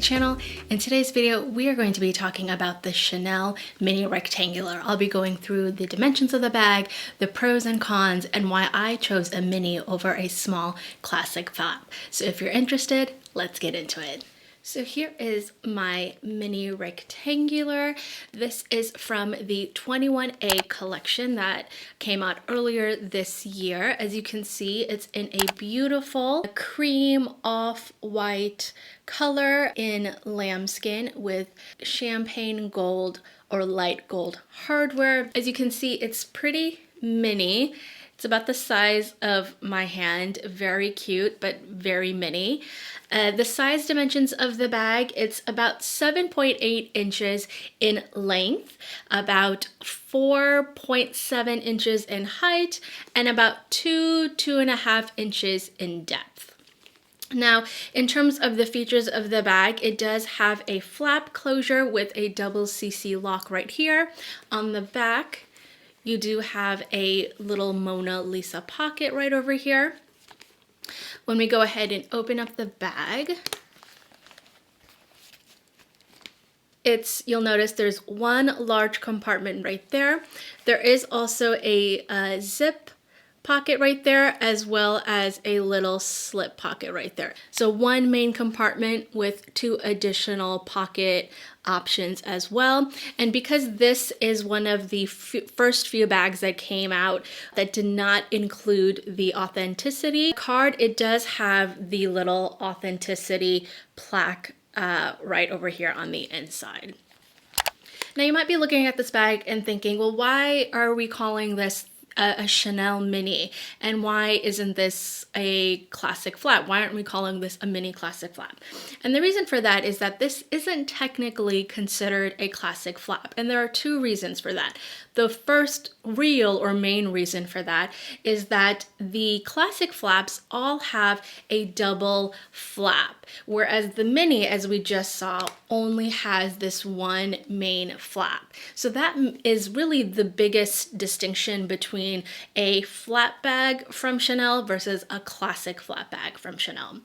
channel. In today's video, we are going to be talking about the Chanel Mini Rectangular. I'll be going through the dimensions of the bag, the pros and cons, and why I chose a mini over a small classic flap. So if you're interested, let's get into it. So here is my Mini Rectangular. This is from the 21A collection that came out earlier this year. As you can see, it's in a beautiful cream off-white color in lambskin with champagne gold or light gold hardware. As you can see, it's pretty mini. It's about the size of my hand, very cute, but very mini. The size dimensions of the bag, it's about 7.8 inches in length, about 4.7 inches in height, and about 2.5 inches in depth. Now, in terms of the features of the bag, it does have a flap closure with a double CC lock right here. On the back, you do have a little Mona Lisa pocket right over here. When we go ahead and open up the bag, you'll notice there's one large compartment right there. There is also a zip pocket right there, as well as a little slip pocket right there. So one main compartment with two additional pocket options as well. And because this is one of the first few bags that came out that did not include the authenticity card, it does have the little authenticity plaque right over here on the inside. Now you might be looking at this bag and thinking, well, why are we calling this a Chanel Mini, and why isn't this a classic flap? Why aren't we calling this a mini classic flap? And the reason for that is that this isn't technically considered a classic flap, and there are two reasons for that. The first real or main reason for that is that the classic flaps all have a double flap, whereas the mini, as we just saw, only has this one main flap. So that is really the biggest distinction between a flap bag from Chanel versus a classic flap bag from Chanel.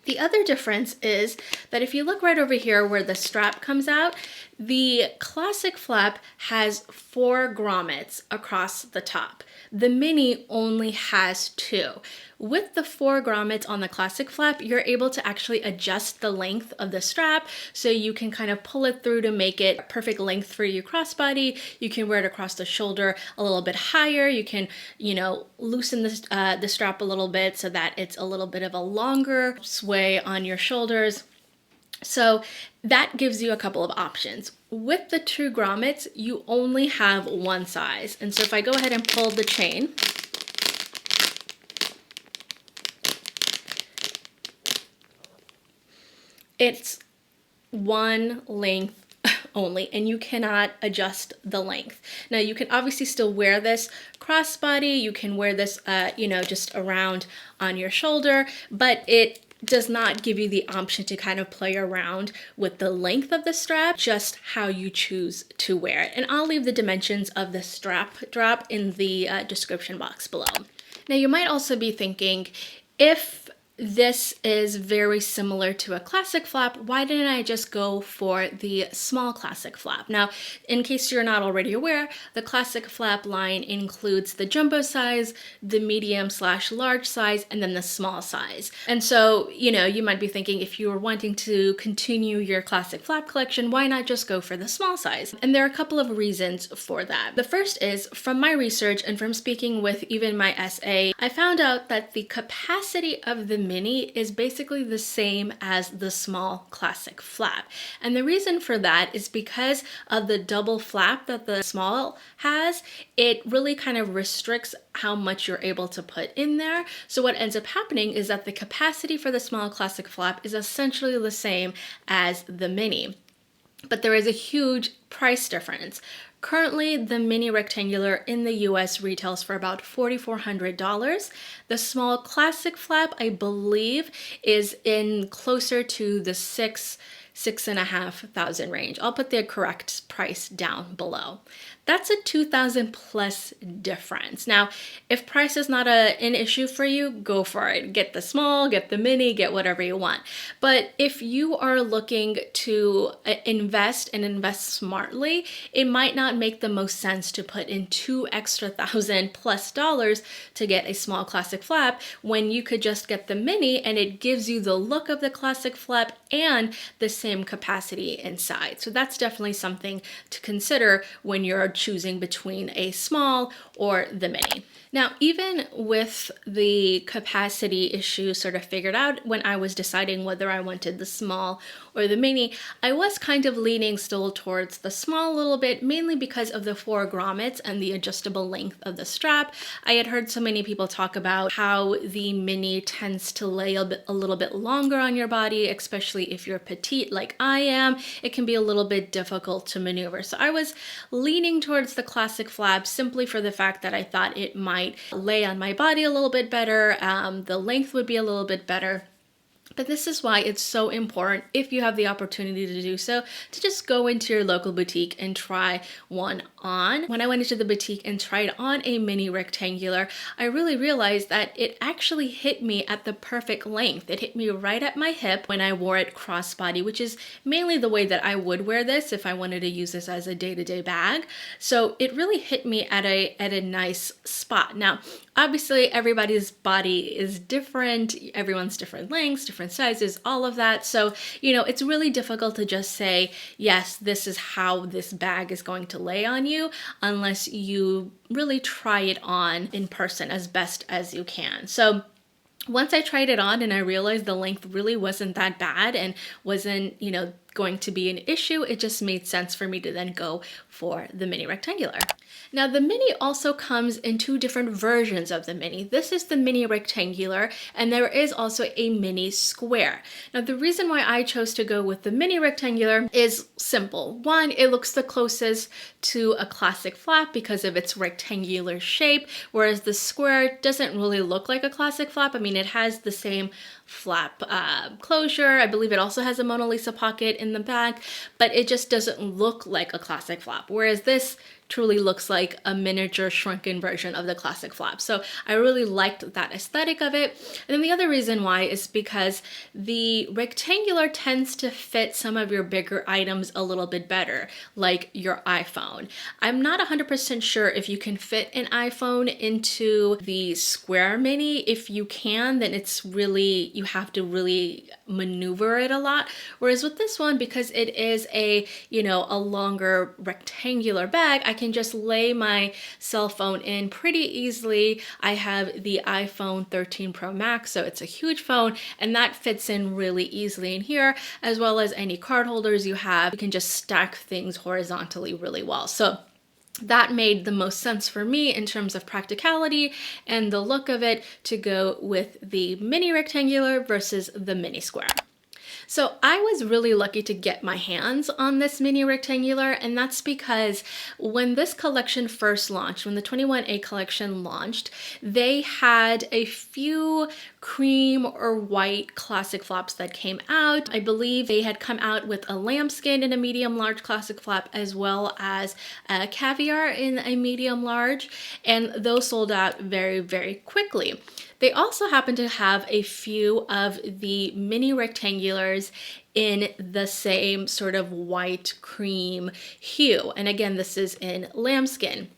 The other difference is that if you look right over here where the strap comes out, the classic flap has 4 grommets across the top. The mini only has 2. With the 4 grommets on the classic flap, you're able to actually adjust the length of the strap, so you can kind of pull it through to make it perfect length for your crossbody. You can wear it across the shoulder a little bit higher. You can, loosen the strap a little bit so that it's a little bit of a longer sway on your shoulders. So that gives you a couple of options. With the 2 grommets, you only have one size. And so if I go ahead and pull the chain, it's one length only, and you cannot adjust the length. Now you can obviously still wear this crossbody, you can wear this, just around on your shoulder, but it does not give you the option to kind of play around with the length of the strap, just how you choose to wear it. And I'll leave the dimensions of the strap drop in the description box below. Now you might also be thinking, if this is very similar to a classic flap, why didn't I just go for the small classic flap? Now, in case you're not already aware, the classic flap line includes the jumbo size, the medium/large size, and then the small size. And so, you might be thinking, if you were wanting to continue your classic flap collection, why not just go for the small size? And there are a couple of reasons for that. The first is, from my research and from speaking with even my SA, I found out that the capacity of the mini is basically the same as the small classic flap. And the reason for that is because of the double flap that the small has. It really kind of restricts how much you're able to put in there. So what ends up happening is that the capacity for the small classic flap is essentially the same as the mini. But there is a huge price difference. Currently, the Mini Rectangular in the US retails for about $4,400. The small classic flap, I believe, is in closer to the 6,500 range. I'll put the correct price down below. That's a $2,000 plus difference. Now, if price is not an issue for you, go for it. Get the small, get the mini, get whatever you want. But if you are looking to invest and invest smartly, it might not make the most sense to put in $2,000 extra plus to get a small classic flap when you could just get the mini and it gives you the look of the classic flap and the same capacity inside. So that's definitely something to consider when you're choosing between a small or the mini. Now, even with the capacity issue sort of figured out when I was deciding whether I wanted the small or the mini, I was kind of leaning still towards the small a little bit, mainly because of the 4 grommets and the adjustable length of the strap. I had heard so many people talk about how the mini tends to lay a little bit longer on your body, especially if you're petite like I am. It can be a little bit difficult to maneuver. So I was leaning towards the classic flap simply for the fact that I thought it might lay on my body a little bit better. The length would be a little bit better. But this is why it's so important, if you have the opportunity to do so, to just go into your local boutique and try one on. When I went into the boutique and tried on a mini rectangular, I really realized that it actually hit me at the perfect length. It hit me right at my hip when I wore it crossbody, which is mainly the way that I would wear this if I wanted to use this as a day-to-day bag. So it really hit me at a nice spot. Now, obviously, everybody's body is different. Everyone's different lengths, different sizes, all of that. So, it's really difficult to just say, yes, this is how this bag is going to lay on you, unless you really try it on in person as best as you can. So once I tried it on and I realized the length really wasn't that bad and wasn't, going to be an issue, it just made sense for me to then go for the mini rectangular. Now, the mini also comes in 2 different versions of the mini. This is the mini rectangular, and there is also a mini square. Now, the reason why I chose to go with the mini rectangular is simple. One, it looks the closest to a classic flap because of its rectangular shape, whereas the square doesn't really look like a classic flap. I mean, it has the same flap closure. I believe it also has a Mona Lisa pocket in the back, but it just doesn't look like a classic flap, whereas this truly looks like a miniature shrunken version of the classic flap. So I really liked that aesthetic of it. And then the other reason why is because the rectangular tends to fit some of your bigger items a little bit better, like your iPhone. I'm not 100% sure if you can fit an iPhone into the square mini. If you can, then it's really, you have to really maneuver it a lot. Whereas with this one, because it is a longer rectangular bag, I can just lay my cell phone in pretty easily. I have the iPhone 13 Pro Max, so it's a huge phone, and that fits in really easily in here, as well as any card holders you have. You can just stack things horizontally really well. So that made the most sense for me in terms of practicality and the look of it to go with the mini rectangular versus the mini square. So I was really lucky to get my hands on this mini rectangular, and that's because when this collection first launched, when the 21A collection launched, they had a few cream or white classic flaps that came out. I believe they had come out with a lambskin in a medium large classic flap, as well as a caviar in a medium large, and those sold out very, very quickly. They also happen to have a few of the mini rectangulars in the same sort of white cream hue. And again, this is in lambskin.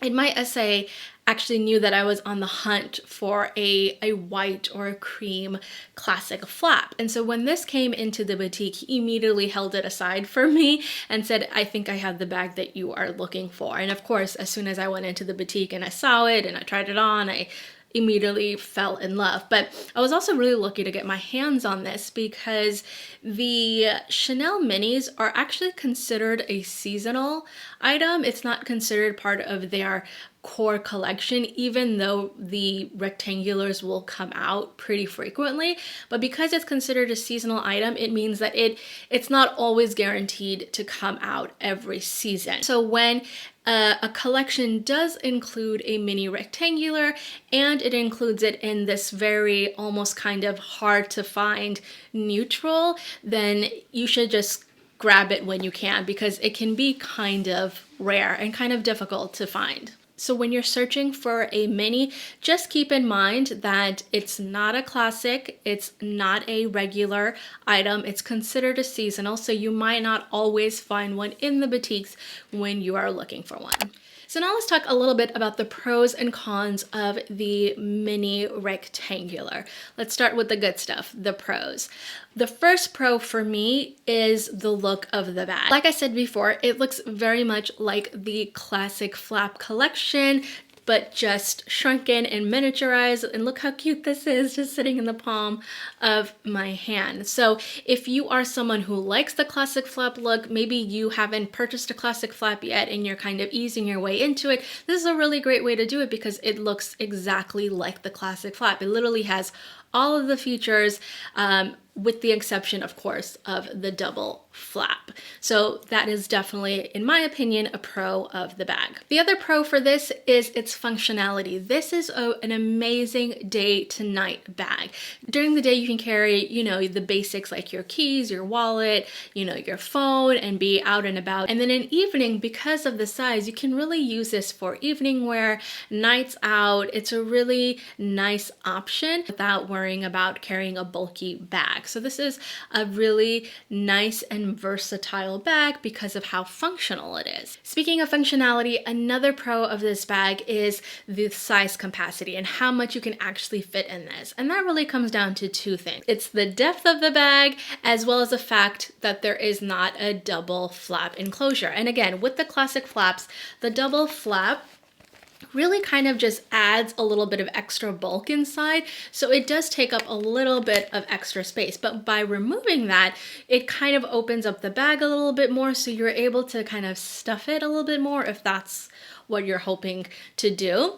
And my essay actually knew that I was on the hunt for a white or a cream classic flap. And so when this came into the boutique, he immediately held it aside for me and said, I think I have the bag that you are looking for. And of course, as soon as I went into the boutique and I saw it and I tried it on, I immediately fell in love. But I was also really lucky to get my hands on this because the Chanel minis are actually considered a seasonal item. It's not considered part of their core collection, even though the rectangulars will come out pretty frequently. But because it's considered a seasonal item, it means that it's not always guaranteed to come out every season. So when a collection does include a mini rectangular and it includes it in this very almost kind of hard to find neutral, then you should just grab it when you can, because it can be kind of rare and kind of difficult to find. So when you're searching for a mini, just keep in mind that it's not a classic, it's not a regular item, it's considered a seasonal, so you might not always find one in the boutiques when you are looking for one. So now let's talk a little bit about the pros and cons of the mini rectangular. Let's start with the good stuff, the pros. The first pro for me is the look of the bag. Like I said before, it looks very much like the classic flap collection, but just shrunken and miniaturized. And look how cute this is, just sitting in the palm of my hand. So if you are someone who likes the classic flap look, maybe you haven't purchased a classic flap yet and you're kind of easing your way into it, this is a really great way to do it because it looks exactly like the classic flap. It literally has all of the features, with the exception, of course, of the double flap. So that is definitely, in my opinion, a pro of the bag. The other pro for this is its functionality. This is an amazing day to night bag. During the day, you can carry, the basics like your keys, your wallet, your phone, and be out and about. And then in evening, because of the size, you can really use this for evening wear, nights out. It's a really nice option without worrying about carrying a bulky bag. So this is a really nice and versatile bag because of how functional it is. Speaking of functionality, another pro of this bag is the size capacity and how much you can actually fit in this. And that really comes down to two things. It's the depth of the bag, as well as the fact that there is not a double flap enclosure. And again, with the classic flaps, the double flap really kind of just adds a little bit of extra bulk inside. So it does take up a little bit of extra space, but by removing that, it kind of opens up the bag a little bit more. So you're able to kind of stuff it a little bit more if that's what you're hoping to do.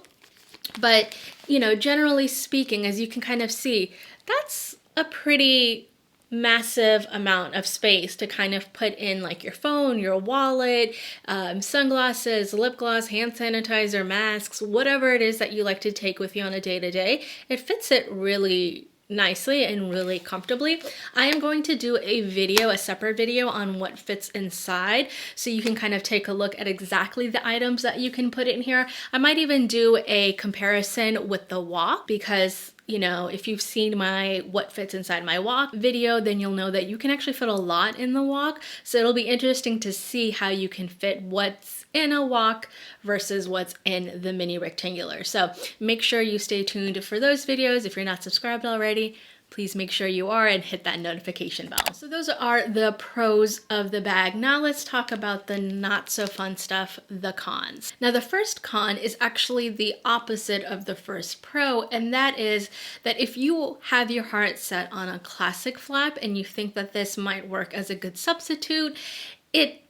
But, generally speaking, as you can kind of see, that's a pretty massive amount of space to kind of put in like your phone, your wallet, sunglasses, lip gloss, hand sanitizer, masks, whatever it is that you like to take with you on a day-to-day. It fits it really nicely and really comfortably. I am going to do a separate video on what fits inside, so you can kind of take a look at exactly the items that you can put in here. I might even do a comparison with the Wok, because if you've seen my what fits inside my Wok video, then you'll know that you can actually fit a lot in the Wok. So it'll be interesting to see how you can fit what's in a Wok versus what's in the mini rectangular. So make sure you stay tuned for those videos. If you're not subscribed already, please make sure you are and hit that notification bell. So those are the pros of the bag. Now let's talk about the not so fun stuff, the cons. Now the first con is actually the opposite of the first pro, and that is that if you have your heart set on a classic flap and you think that this might work as a good substitute, it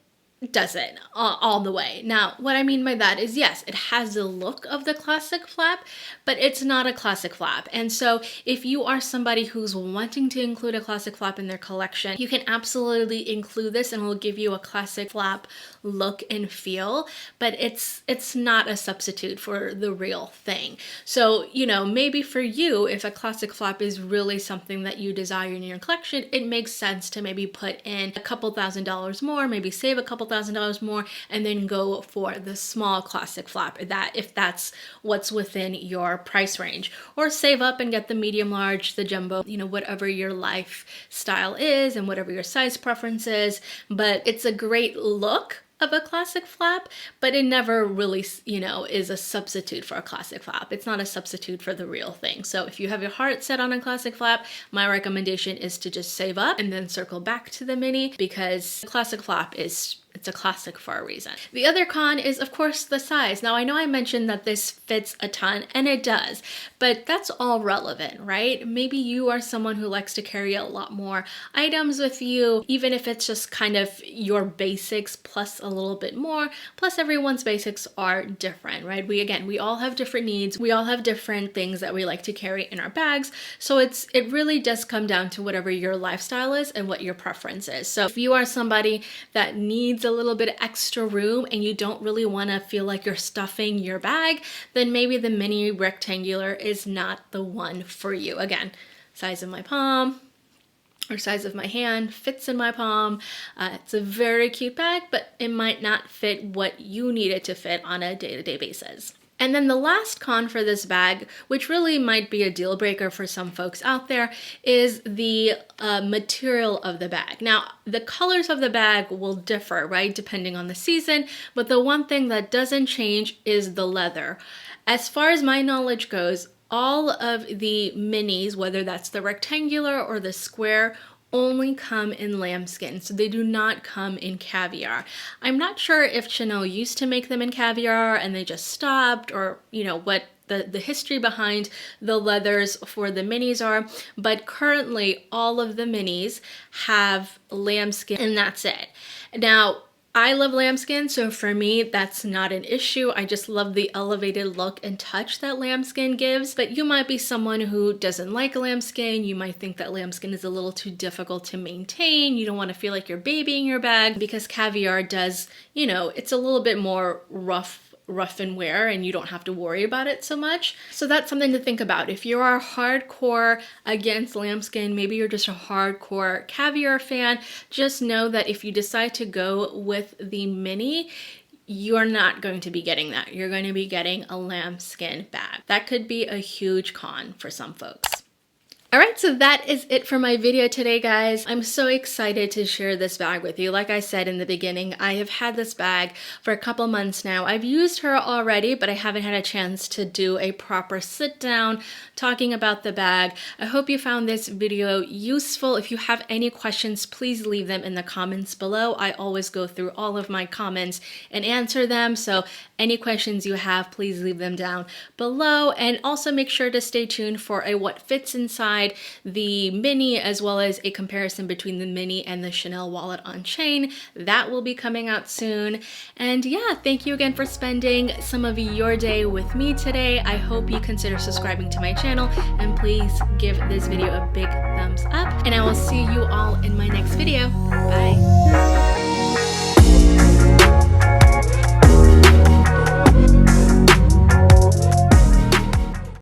doesn't all the way. Now, what I mean by that is, yes, it has the look of the classic flap, but it's not a classic flap. And so if you are somebody who's wanting to include a classic flap in their collection, you can absolutely include this and it'll give you a classic flap look and feel, but it's not a substitute for the real thing. So, maybe for you, if a classic flap is really something that you desire in your collection, it makes sense to maybe put in a couple $1,000s more, maybe save a couple $1,000 more, and then go for the small classic flap, if that's what's within your price range, or save up and get the medium large, the jumbo, whatever your lifestyle is and whatever your size preference is. But it's a great look of a classic flap, but it never really, is a substitute for a classic flap. It's not a substitute for the real thing. So if you have your heart set on a classic flap, my recommendation is to just save up and then circle back to the mini, because classic flap is It's a classic for a reason. The other con is, of course, the size. Now, I know I mentioned that this fits a ton, and it does, but that's all relevant, right? Maybe you are someone who likes to carry a lot more items with you, even if it's just kind of your basics plus a little bit more. Plus, everyone's basics are different, right? We all have different needs. We all have different things that we like to carry in our bags. So it really does come down to whatever your lifestyle is and what your preference is. So if you are somebody that needs a little bit of extra room and you don't really want to feel like you're stuffing your bag, then maybe the mini rectangular is not the one for you. Again, size of my palm or size of my hand, fits in my palm. It's a very cute bag, but it might not fit what you need it to fit on a day-to-day basis. And then the last con for this bag, which really might be a deal breaker for some folks out there, is the material of the bag. Now, the colors of the bag will differ, right, depending on the season, but the one thing that doesn't change is the leather. As far as my knowledge goes, all of the minis, whether that's the rectangular or the square, only come in lambskin, so they do not come in caviar. I'm not sure if Chanel used to make them in caviar and they just stopped, or what the history behind the leathers for the minis are, but currently all of the minis have lambskin, and that's it. Now, I love lambskin, so for me, that's not an issue. I just love the elevated look and touch that lambskin gives. But you might be someone who doesn't like lambskin. You might think that lambskin is a little too difficult to maintain. You don't want to feel like you're babying your bag, because caviar does, it's a little bit more rough and wear, and you don't have to worry about it so much. So that's something to think about. If you are hardcore against lambskin, maybe you're just a hardcore caviar fan, just know that if you decide to go with the mini, you are not going to be getting that. You're going to be getting a lambskin bag. That could be a huge con for some folks. All right, so that is it for my video today, guys. I'm so excited to share this bag with you. Like I said in the beginning, I have had this bag for a couple months now. I've used her already, but I haven't had a chance to do a proper sit down talking about the bag. I hope you found this video useful. If you have any questions, please leave them in the comments below. I always go through all of my comments and answer them. So any questions you have, please leave them down below. And also make sure to stay tuned for a what fits inside the mini, as well as a comparison between the mini and the Chanel wallet on chain. That will be coming out soon. And yeah, thank you again for spending some of your day with me today. I hope you consider subscribing to my channel, and please give this video a big thumbs up, and I will see you all in my next video. Bye.